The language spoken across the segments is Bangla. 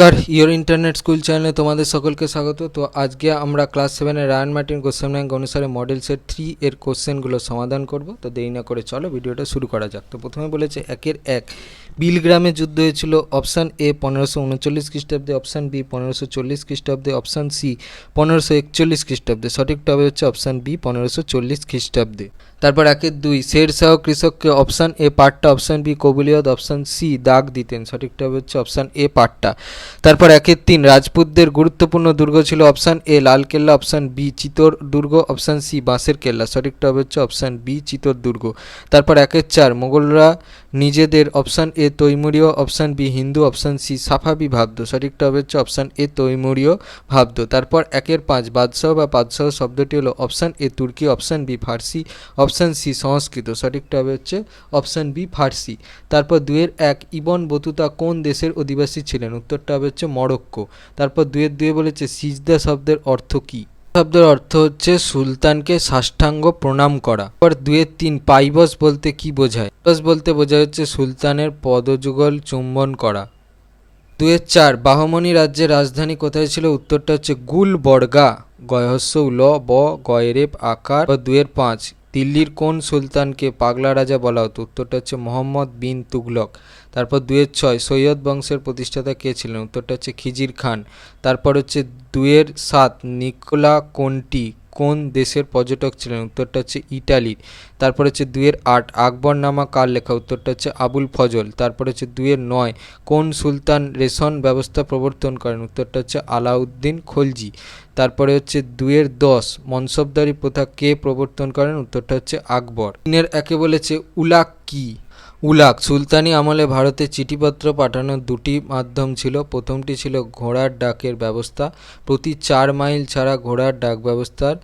ইয়োর ইন্টারনেট স্কুল চ্যানেলে তোমাদের সকলকে স্বাগত। তো আজকে আমরা ক্লাস 7-এর রায়ান মার্টিন কোশ্চেন ব্যাংক অনুসারে মডেল সেট 3 এর কোশ্চেনগুলো সমাধান করব। তো দেরি না করে চলো ভিডিওটা শুরু করা যাক। তো প্রথমে বলেছে 1 বিলগ্রামে যুদ্ধ হয়েছিল। অপশান এ 1539 খ্রিস্টাব্দে, অপশান বি 1540 খ্রিস্টাব্দে, অপশান সি 1541 খ্রিস্টাব্দে। সঠিকটা হবে হচ্ছে অপশান বি 1540 খ্রিস্টাব্দে। তারপর 1-2 শের শাহ কৃষককে অপশান এ পাট্টা, অপশান বি কবুলিয়ত, অপশান সি দাগ দিতেন। সঠিকটা হবে হচ্ছে অপশান এ পাট্টা। তারপর 1-3 রাজপুতদের গুরুত্বপূর্ণ দুর্গ ছিল। Option A Lal Qila, option B Chittor দুর্গ, অপশান সি বাঁশের কেল্লা। সঠিকটা হবে হচ্ছে অপশান বি চিতোর দুর্গ। তারপর 1-4 মোগলরা নিজেদের অপশান এ তৈমুরীয়, option B Hindu, option C সাফাবি ভাবত। সঠিকটা হবে হচ্ছে অপশান এ তৈমুরীয় ভাবত। তারপর 1-5 বাদশাহ বা পাদশাহ শব্দটি হলো অপশান এ তুর্কি, অপশান বি ফার্সি, অপশান সি সংস্কৃত। সঠিকটা হবে হচ্ছে অপশান বি ফার্সি। তারপর 2-1 ইবন বতুতা কোন দেশের অধিবাসী ছিলেন? উত্তরটা হবে হচ্ছে মরক্কো। তারপর 2-2 বলেছে সিজদা শব্দের অর্থ কী? শব্দের অর্থ হচ্ছে সুলতানকে সাষ্টাঙ্গ প্রণাম করা। পর 2-3 পাইবস বলতে কি বোঝায়? পাইবস বলতে বোঝায় হচ্ছে সুলতানের পদযুগল চুম্বন করা। 2-4 বাহমনি রাজ্যের রাজধানী কোথায় ছিল? উত্তরটা হচ্ছে গুলবর্গা। গয়হস্য ল ব গয়রেপ আকার। 2-5 দিল্লির কোন সুলতানকে পাগলা রাজা বলা হতো? উত্তরটা হচ্ছে মোহাম্মদ বিন তুগলক। তারপর 2-6 সৈয়দ বংশের প্রতিষ্ঠাতা কে ছিলেন? উত্তরটা হচ্ছে খিজির খান। তারপর হচ্ছে 2-7 নিকোলা কোন্টি কোন দেশের পর্যটক ছিলেন? উত্তরটা হচ্ছে ইটালির। তারপর হচ্ছে 2-8 আকবরনামা কার লেখা? উত্তরটা হচ্ছে আবুল ফজল। তারপর হচ্ছে 2-9 কোন সুলতান রেশন ব্যবস্থা প্রবর্তন করেন? উত্তরটা হচ্ছে আলাউদ্দিন খলজি। তারপরে হচ্ছে 2-10 মনসবদারি প্রথা কে প্রবর্তন করেন? উত্তরটা হচ্ছে আকবর। 3-1 বলেছে উলাক কি? উলাক সুলতানি আমলে ভারতে চিঠিপত্র পাঠানোর দুটি মাধ্যম ছিল। প্রথমটি ছিল ঘোড়ার ডাকের ব্যবস্থা। প্রতি 4 মাইল ছাড়া ঘোড়ার ডাক ব্যবস্থার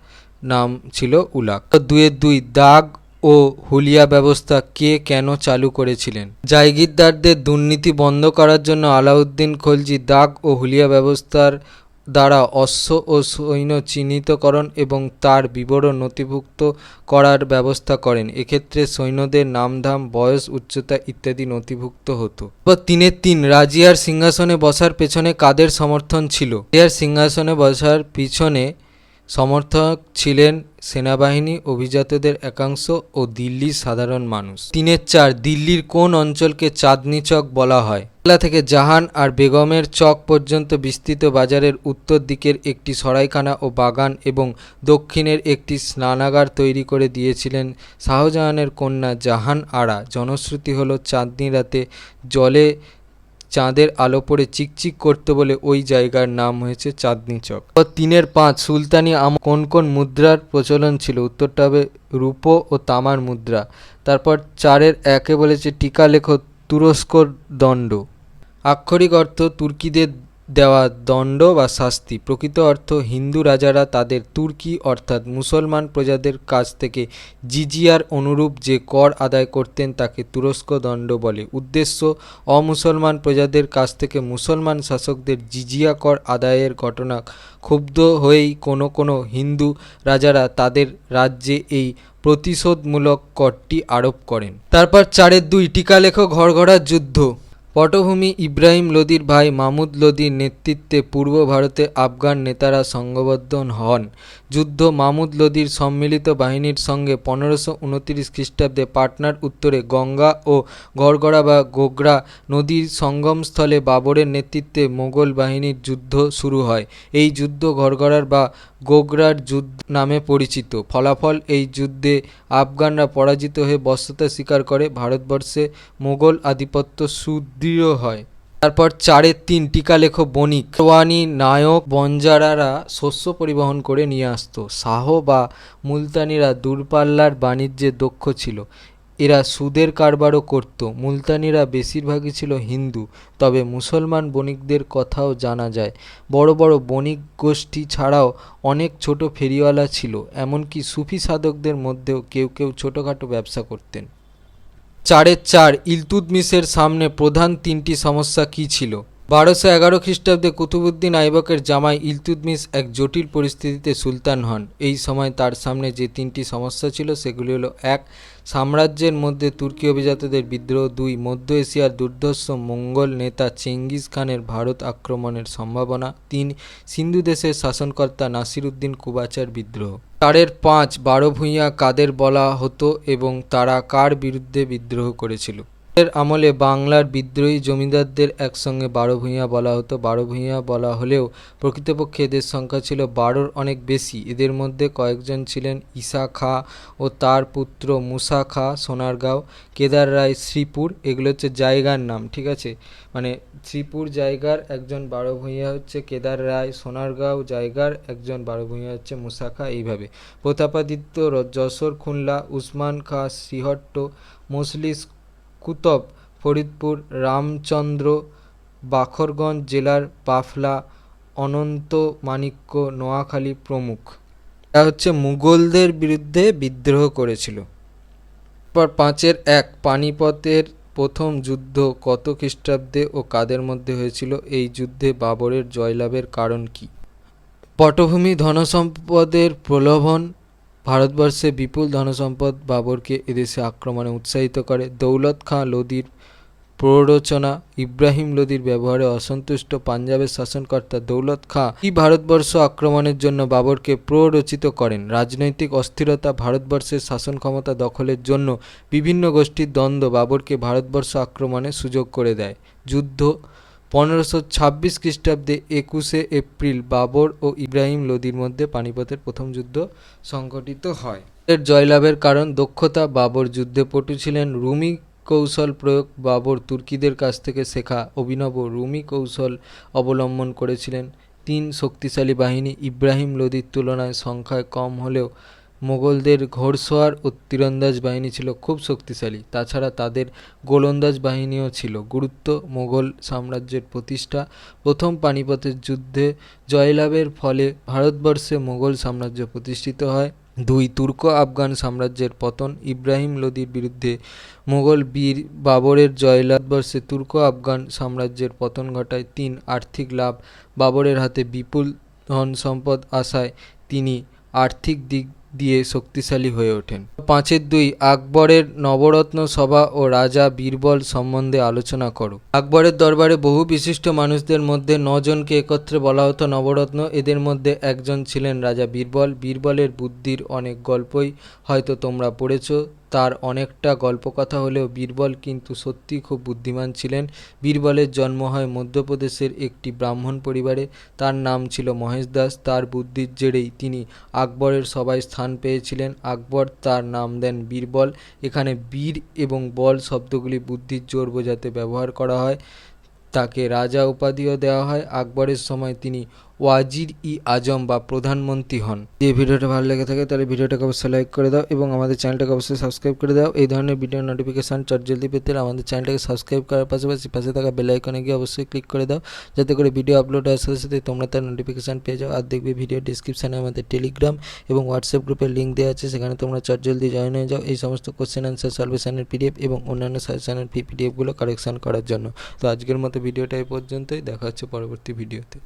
নাম ছিল উলাক। 2-2 দাগ ও হুলিয়া ব্যবস্থা কে কেন চালু করেছিলেন? জায়গিরদারদের দুর্নীতি বন্ধ করার জন্য আলাউদ্দিন খলজি দাগ ও হুলিয়া ব্যবস্থার দ্বারা অশ্ব ও সৈন্য চিহ্নিতকরণ এবং তার বিবরণ নথিভুক্ত করার ব্যবস্থা করেন। এক্ষেত্রে সৈন্যদের নামধাম, বয়স, উচ্চতা ইত্যাদি নথিভুক্ত হতো। 3-3 রাজিয়ার সিংহাসনে বসার পেছনে কাদের সমর্থন ছিল? রাজিয়ার সিংহাসনে বসার পিছনে সমর্থক ছিলেন সেনাবাহিনী, অভিজাতদের একাংশ ও দিল্লির সাধারণ মানুষ। 3-4 দিল্লির কোন অঞ্চলকে চাঁদনি চক বলা হয়? কেল্লা থেকে জাহান আর বেগমের চক পর্যন্ত বিস্তৃত বাজারের উত্তর দিকের একটি সরাইখানা ও বাগান এবং দক্ষিণের একটি স্নানাগার তৈরি করে দিয়েছিলেন শাহজাহানের কন্যা জাহান আরা। জনশ্রুতি হলো চাঁদনি রাতে জলে চাঁদের আলো পড়ে চিকচিক করতে বলে ওই জায়গার নাম হয়েছে চাঁদনি চক। 3-5 সুলতানি কোন কোন মুদ্রার প্রচলন ছিল? উত্তরটা হবে রূপো ও তামার মুদ্রা। তারপর 4-1 বলেছে টিকা লেখো তুরস্কর দণ্ড। আক্ষরিক অর্থ তুর্কিদের দেওয়া দণ্ড বা শাস্তি। প্রকৃত অর্থ হিন্দু রাজারা তাদের তুর্কি অর্থাৎ মুসলমান প্রজাদের কাছ থেকে জিজিয়ার অনুরূপ যে কর আদায় করতেন তাকে তুরস্ক দণ্ড বলে। উদ্দেশ্য অমুসলমান প্রজাদের কাছ থেকে মুসলমান শাসকদের জিজিয়া কর আদায়ের ঘটনা ক্ষুব্ধ হয়েই কোনো হিন্দু রাজারা তাদের রাজ্যে এই প্রতিশোধমূলক করটি আরোপ করেন। তারপর 4-2 টিকা লেখো ঘরঘরার যুদ্ধ। পটভূমি ইব্রাহিম লোদির ভাই মাহমুদ লোদির নেতৃত্বে পূর্ব ভারতে আফগান নেতারা সংঘবদ্ধ হন। যুদ্ধ মাহমুদ লোদির সম্মিলিত বাহিনীর সঙ্গে 1529 খ্রিস্টাব্দে পাটনার উত্তরে গঙ্গা ও গড়গড়া বা গোগরা নদীর সঙ্গমস্থলে বাবরের নেতৃত্বে মোগল বাহিনীর যুদ্ধ শুরু হয়। এই যুদ্ধ গড়গড়ার বা গোগরার যুদ্ধ নামে পরিচিত। ফলাফল এই যুদ্ধে আফগানরা পরাজিত হয়ে বশ্যতা স্বীকার করে। ভারতবর্ষে মোগল আধিপত্য সুদৃঢ় হয়। তারপর 4-3 টিকা লেখো বণিক। মারওয়ানি নায়ক বঞ্জারারা শস্য পরিবহন করে নিয়ে আসতো। শাহ বা মুলতানিরা দূরপাল্লার বাণিজ্যে দক্ষ ছিল। এরা সুদের কারবারও করত। মুলতানিরা বেশিরভাগই ছিল হিন্দু, তবে মুসলমান বণিকদের কথাও জানা যায়। বড় বড় বণিক গোষ্ঠী ছাড়াও অনেক ছোট ফেরিওয়ালা ছিল। এমনকি সুফি সাধকদের মধ্যেও কেউ কেউ ছোটোখাটো ব্যবসা করতেন। 4-4 ইলতুৎমিশের সামনে প্রধান 3টি সমস্যা কী ছিল? 1211 খ্রিস্টাব্দে কুতুবউদ্দিন আইবকের জামাই ইলতুৎমিশ এক জটিল পরিস্থিতিতে সুলতান হন। এই সময় তার সামনে যে তিনটি সমস্যা ছিল সেগুলি হলো: 1. সাম্রাজ্যের মধ্যে তুর্কি অভিজাতদের বিদ্রোহ। 2. মধ্য এশিয়ার দুর্ধর্ষ মঙ্গল নেতা চেঙ্গিস খানের ভারত আক্রমণের সম্ভাবনা। 3. সিন্ধু দেশের শাসনকর্তা নাসিরউদ্দিন কুবাচার বিদ্রোহ। 5. বারো ভূঁইয়া কাদের বলা হতো এবং তারা কার বিরুদ্ধে বিদ্রোহ করেছিল? এর আমলে বাংলার বিদ্রোহী জমিদারদের একসঙ্গে বারো ভূঁইয়া বলা হতো। বারো ভূঁইয়া বলা হলেও প্রকৃতপক্ষে এদের সংখ্যা ছিল 12-র অনেক বেশি। এদের মধ্যে কয়েকজন ছিলেন ঈসা খাঁ ও তার পুত্র মুসা খাঁ সোনারগাঁও, কেদার রায় শ্রীপুর, এগুলো হচ্ছে জায়গার নাম, ঠিক আছে? মানে শ্রীপুর জায়গার একজন বারো ভূঁইয়া হচ্ছে কেদার রায়, সোনারগাঁও জায়গার একজন বারো ভূঁইয়া হচ্ছে মুসা খাঁ। এইভাবে প্রতাপাদিত্য যশোর খুলনা, উসমান খাঁ শ্রীহট্ট, মজলিস কুতব ফরিদপুর, রামচন্দ্র বাখরগঞ্জ জেলার বাফলা, অনন্ত মাণিক্য নোয়াখালী প্রমুখ। এরা হচ্ছে মুঘলদের বিরুদ্ধে বিদ্রোহ করেছিল। 5-1 পানিপথের প্রথম যুদ্ধ কত খ্রিস্টাব্দে ও কাদের মধ্যে হয়েছিল? এই যুদ্ধে বাবরের জয়লাভের কারণ কি? পটভূমি ধনসম্পদের প্রলোভন। ভারতবর্ষে বিপুল ধনসম্পদ বাবরকে এদেশে আক্রমণে উৎসাহিত করে। দৌলত খাঁ লোদির প্ররোচনা। ইব্রাহিম লোদির ব্যবহারে অসন্তুষ্ট পাঞ্জাবের শাসনকর্তা দৌলত খাঁ কি ভারতবর্ষ আক্রমণের জন্য বাবরকে প্ররোচিত করেন? রাজনৈতিক অস্থিরতা। ভারতবর্ষের শাসন ক্ষমতা দখলের জন্য বিভিন্ন গোষ্ঠীর দ্বন্দ্ব বাবরকে ভারতবর্ষ আক্রমণের সুযোগ করে দেয়। যুদ্ধ 1526 খ্রিস্টাব্দে 21 এপ্রিল বাবর ও ইব্রাহিম লোদির মধ্যে পানিপথের প্রথম যুদ্ধ সংঘটিত হয়। এর জয়লাভের কারণ: দক্ষতা। বাবর যুদ্ধে পটু ছিলেন। রুমি কৌশল প্রয়োগ। বাবর তুর্কিদের কাছ থেকে শেখা অভিনব রুমি কৌশল অবলম্বন করেছিলেন। 3. শক্তিশালী বাহিনী। ইব্রাহিম লোদির তুলনায় সংখ্যায় কম হলেও মোগলদের ঘোড়সওয়ার ও তীরন্দাজ বাহিনী ছিল খুব শক্তিশালী। তাছাড়া তাদের গোলন্দাজ বাহিনীও ছিল। গুরুত্ব: মোগল সাম্রাজ্যের প্রতিষ্ঠা। প্রথম পানিপথের যুদ্ধে জয়লাভের ফলে ভারতবর্ষে মোগল সাম্রাজ্য প্রতিষ্ঠিত হয়। 2. তুর্ক আফগান সাম্রাজ্যের পতন। ইব্রাহিম লোদির বিরুদ্ধে মোগল বীর বাবরের জয়লাভ ভারতবর্ষে তুর্ক আফগান সাম্রাজ্যের পতন ঘটায়। 3. আর্থিক লাভ। বাবরের হাতে বিপুল ধন সম্পদ আসায় তিনি আর্থিক দিক দিয়ে শক্তিশালী হয়ে ওঠেন। 5-2 আকবরের নবরত্ন সভা ও রাজা বীরবল সম্বন্ধে আলোচনা করো। আকবরের দরবারে বহু বিশিষ্ট মানুষদের মধ্যে 9 জনকে একত্রে বলা হতো নবরত্ন। এদের মধ্যে একজন ছিলেন রাজা বীরবল। বীরবলের বুদ্ধির অনেক গল্পই হয়তো তোমরা পড়েছ। তার অনেকটা গল্পকথা হলেও বীরবল কিন্তু সত্যি খুব বুদ্ধিমান ছিলেন। বীরবলের জন্ম হয় মধ্যপ্রদেশের একটি ব্রাহ্মণ পরিবারে। তার নাম ছিল মহেশ দাস। তার বুদ্ধির জেরেই তিনি আকবরের সভায় স্থান পেয়েছিলেন। আকবর তার নাম দেন বীরবল। এখানে বীর এবং বল শব্দগুলি বুদ্ধির জোর বোঝাতে ব্যবহার করা হয়। তাকে রাজা উপাধিও দেওয়া হয়। আকবরের সময় তিনি ওয়াজির-ই-আজম বা প্রধানমন্ত্রী হন। যদি ভিডিওটা ভালো লেগে থাকে তাহলে ভিডিওটাকে অবশ্যই লাইক করে দাও এবং আমাদের চ্যানেলটাকে অবশ্যই সাবস্ক্রাইব করে দাও। এই ধরনের ভিডিও নোটিফিকেশান চটজলদি পেতে আমাদের চ্যানেলটাকে সাবস্ক্রাইব করার পাশাপাশি পাশে থাকা বেল আইকনে গিয়ে অবশ্যই ক্লিক করে দাও, যাতে করে ভিডিও আপলোড হওয়ার সাথে সাথে তোমরা তার নোটিফিকেশান পেয়ে যাও। আর দেখবে ভিডিও ডিসক্রিপশানে আমাদের টেলিগ্রাম এবং হোয়াটসঅ্যাপ গ্রুপের লিঙ্ক দেওয়া আছে, সেখানে তোমরা চটজলদি জয়েন হয়ে যাও এই সমস্ত কোশ্চেন অ্যান্সার সলভেশনের পিডিএফ এবং অন্যান্য সাজেশনের পিডিএফগুলো কালেকশন করার জন্য। তো আজকের মতো ভিডিওটা এই পর্যন্তই। দেখা হচ্ছে পরবর্তী ভিডিওতে।